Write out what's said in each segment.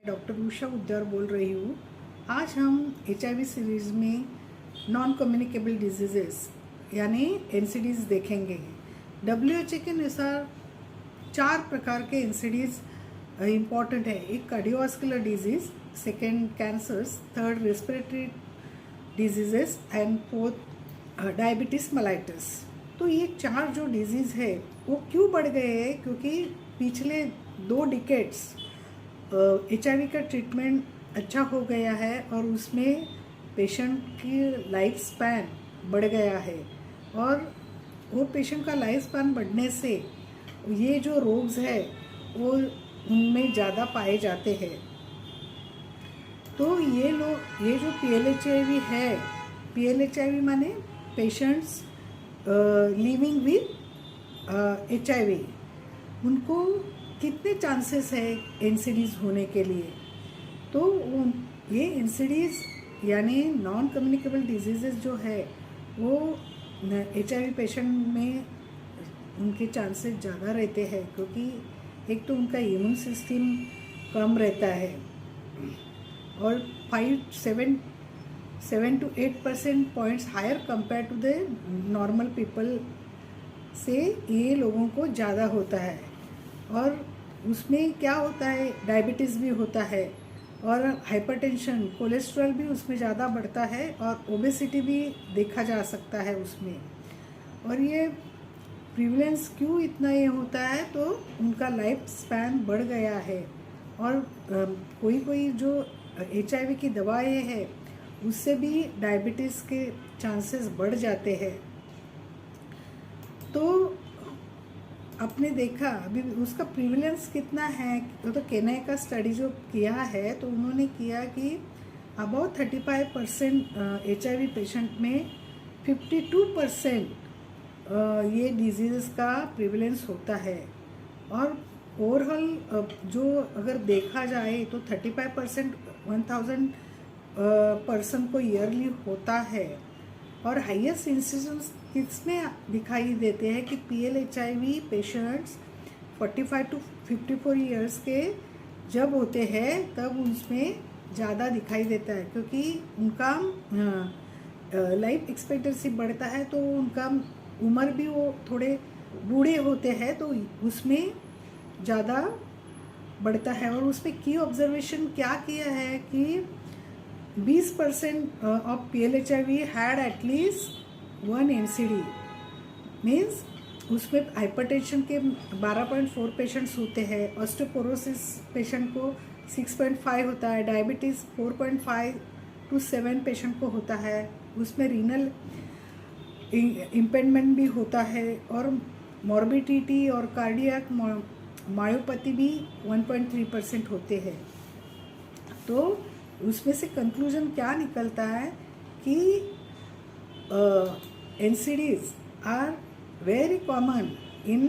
Doctor Usha उद्यार बोल रही हूँ। आज हम HIV सीरीज़ में नॉन कम्युनिकेबल डिजीज़ेस यानी NCDs देखेंगे। WHO के अनुसार 4 प्रकार के NCDs इम्पॉर्टेंट है। एक cardiovascular disease, second cancers, third respiratory diseases and fourth diabetes mellitus. तो ये 4 जो डिजीज़ है वो क्यों बढ़ गए हैं? क्योंकि पिछले 2 डिकेड्स HIV का ट्रीटमेंट अच्छा हो गया है और उसमें पेशेंट की लाइफ स्पैन बढ़ गया है और वो पेशेंट का लाइफ स्पैन बढ़ने से ये जो रोग्स है वो उनमें ज़्यादा पाए जाते हैं। तो ये जो PLHIV है, PLHIV माने पेशेंट्स लिविंग विद HIV, उनको कितने चांसेस है NCDs होने के लिए? तो ये NCDs यानी नॉन कम्युनिकेबल डिजीज़ेस जो है वो HIV पेशेंट में उनके चांसेस ज़्यादा रहते हैं, क्योंकि एक तो उनका इम्यून सिस्टम कम रहता है और 7 to 8% points higher compared to the normal people से ये लोगों को ज़्यादा होता है। और उसमें क्या होता है, डायबिटीज़ भी होता है और हाइपरटेंशन, कोलेस्ट्रॉल भी उसमें ज़्यादा बढ़ता है और ओबेसिटी भी देखा जा सकता है उसमें। और ये प्रिवलेंस क्यों इतना ये होता है? तो उनका लाइफ स्पैन बढ़ गया है और कोई जो HIV की दवाएं हैं उससे भी डायबिटीज़ के चांसेस बढ़ जाते हैं। तो आपने देखा अभी उसका प्रिवलेंस कितना है? तो केन्या का स्टडी जो किया है तो उन्होंने किया कि अबाउट 35% HIV पेशेंट में 52% ये डिजीज़ का प्रिवलेंस होता है। और ओवरऑल जो अगर देखा जाए तो 35% 1000 पर्सन को ईयरली होता है। और हाईएस्ट इंसिडेंस किसमें दिखाई देते हैं कि PLHIV पेशेंट्स 45 to 54 ईयर्स के जब होते हैं तब उसमें ज़्यादा दिखाई देता है, क्योंकि उनका लाइफ एक्सपेक्टेंसी बढ़ता है तो उनका उम्र भी वो थोड़े बूढ़े होते हैं तो उसमें ज़्यादा बढ़ता है। और उसमें की ऑब्जर्वेशन क्या किया है कि 20% of PLHIV had at least 1 NCD, means उसमें हाइपरटेंशन के 12.4 पेशेंट्स होते हैं, ऑस्टियोपोरोसिस पेशेंट को 6.5 होता है, डायबिटीज़ 4.5 to 7 पेशेंट को होता है, उसमें रीनल इम्पेयरमेंट भी होता है और मॉर्बिडिटी और कार्डियक मायोपैथी भी 1.3% होते हैं। तो उसमें से कंक्लूजन क्या निकलता है कि NCDs are very common in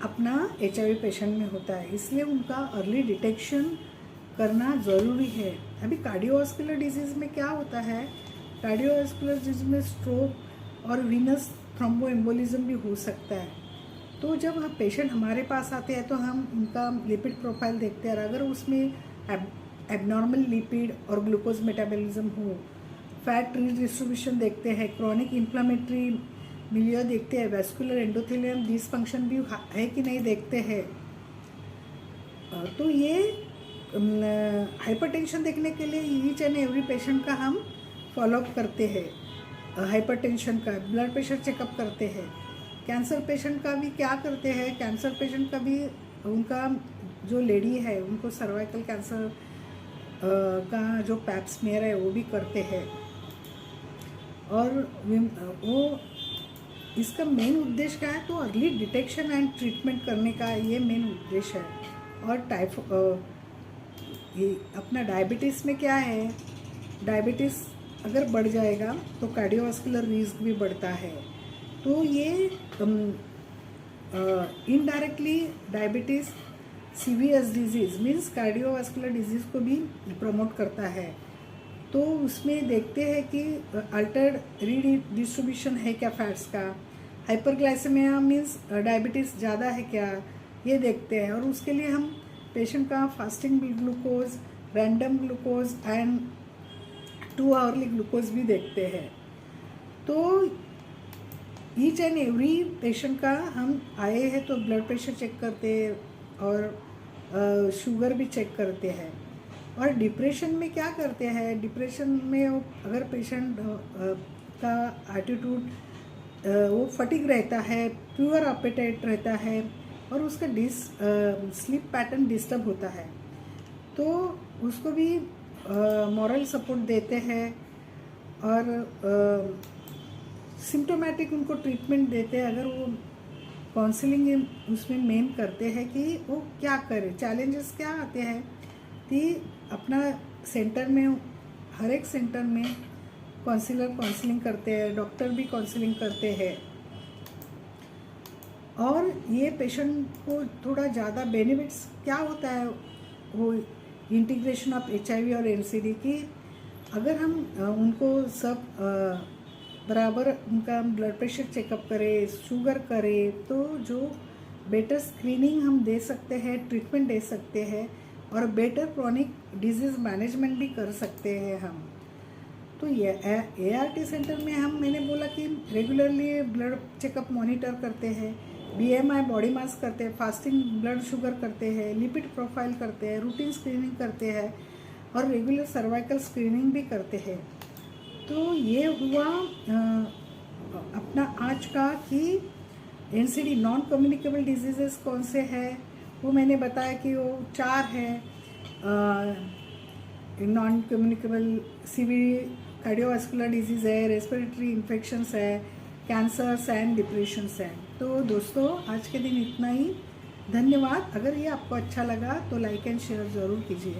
अपना HIV पेशेंट में होता है, इसलिए उनका अर्ली डिटेक्शन करना ज़रूरी है। अभी कार्डियोवास्कुलर डिजीज़ में क्या होता है, कार्डियोवास्कुलर डिजीज में स्ट्रोक और वीनस थ्रोम्बोएम्बोलिज्म भी हो सकता है। तो जब हम पेशेंट हमारे पास आते हैं तो हम उनका लिपिड प्रोफाइल देखते हैं, और अगर उसमें एबनॉर्मल लिपिड और ग्लूकोज मेटाबॉलिज्म हो, फैट रीडिस्ट्रीब्यूशन देखते हैं, क्रॉनिक इन्फ्लामेटरी मिलियो देखते हैं, वेस्कुलर एंडोथेलियम डिसफंक्शन भी है कि नहीं देखते हैं। तो ये हाइपरटेंशन देखने के लिए ईच एंड एवरी पेशेंट का हम फॉलोअप करते हैं। हाइपरटेंशन का ब्लड प्रेशर चेकअप करते हैं। कैंसर पेशेंट का भी क्या करते हैं, कैंसर पेशेंट का भी उनका जो लेडी है उनको सर्वाइकल कैंसर का जो पैप स्मेयर है वो भी करते हैं। और वो इसका मेन उद्देश्य क्या है? तो अर्ली डिटेक्शन एंड ट्रीटमेंट करने का ये मेन उद्देश्य है। और ये अपना डायबिटीज़ में क्या है, डायबिटीज़ अगर बढ़ जाएगा तो कार्डियोवास्कुलर रिस्क भी बढ़ता है। तो ये indirectly diabetes CVS disease means cardiovascular disease को भी प्रमोट करता है। तो उसमें देखते हैं कि अल्टर्ड रीडिस्ट्रीब्यूशन है क्या फैट्स का, हाइपरग्लाइसेमिया मीन्स डायबिटीज़ ज़्यादा है क्या, ये देखते हैं। और उसके लिए हम पेशेंट का fasting glucose, random glucose and 2 hourly glucose भी देखते हैं। तो ईच एंड एवरी पेशेंट का हम आए हैं तो ब्लड प्रेशर चेक करते हैं और शुगर भी चेक करते हैं। और डिप्रेशन में क्या करते हैं, डिप्रेशन में अगर पेशेंट का एटीट्यूड वो फटीग रहता है, प्योर एपेटाइट रहता है और उसका स्लीप पैटर्न डिस्टर्ब होता है, तो उसको भी मॉरल सपोर्ट देते हैं और सिम्टोमेटिक उनको ट्रीटमेंट देते हैं। अगर वो काउंसलिंग उसमें मेन करते हैं कि वो क्या करे, चैलेंजेस क्या आते हैं कि अपना सेंटर में, हर एक सेंटर में काउंसलिंग करते हैं, डॉक्टर भी काउंसलिंग करते हैं। और ये पेशेंट को थोड़ा ज़्यादा बेनिफिट्स क्या होता है, वो इंटीग्रेशन ऑफ HIV और NCD की, अगर हम उनको सब बराबर उनका ब्लड प्रेशर चेकअप करें, शुगर करें, तो जो बेटर स्क्रीनिंग हम दे सकते हैं, ट्रीटमेंट दे सकते हैं और बेटर क्रॉनिक डिजीज़ मैनेजमेंट भी कर सकते हैं हम। तो ये ART सेंटर में मैंने बोला कि रेगुलरली ब्लड चेकअप मॉनिटर करते हैं, BMI बॉडी मास करते हैं, फास्टिंग ब्लड शुगर करते हैं, लिपिड प्रोफाइल करते हैं, रूटीन स्क्रीनिंग करते हैं और रेगुलर सर्वाइकल स्क्रीनिंग भी करते हैं। तो ये हुआ अपना आज का कि NCD नॉन कम्युनिकेबल डिजीज़ेस कौन से हैं, वो मैंने बताया कि वो 4 हैं। Non communicable severe cardiovascular disease है, रेस्पिरेटरी इन्फेक्शंस है, कैंसर्स एंड डिप्रेशंस हैं। तो दोस्तों आज के दिन इतना ही, धन्यवाद। अगर ये आपको अच्छा लगा तो लाइक एंड शेयर ज़रूर कीजिए।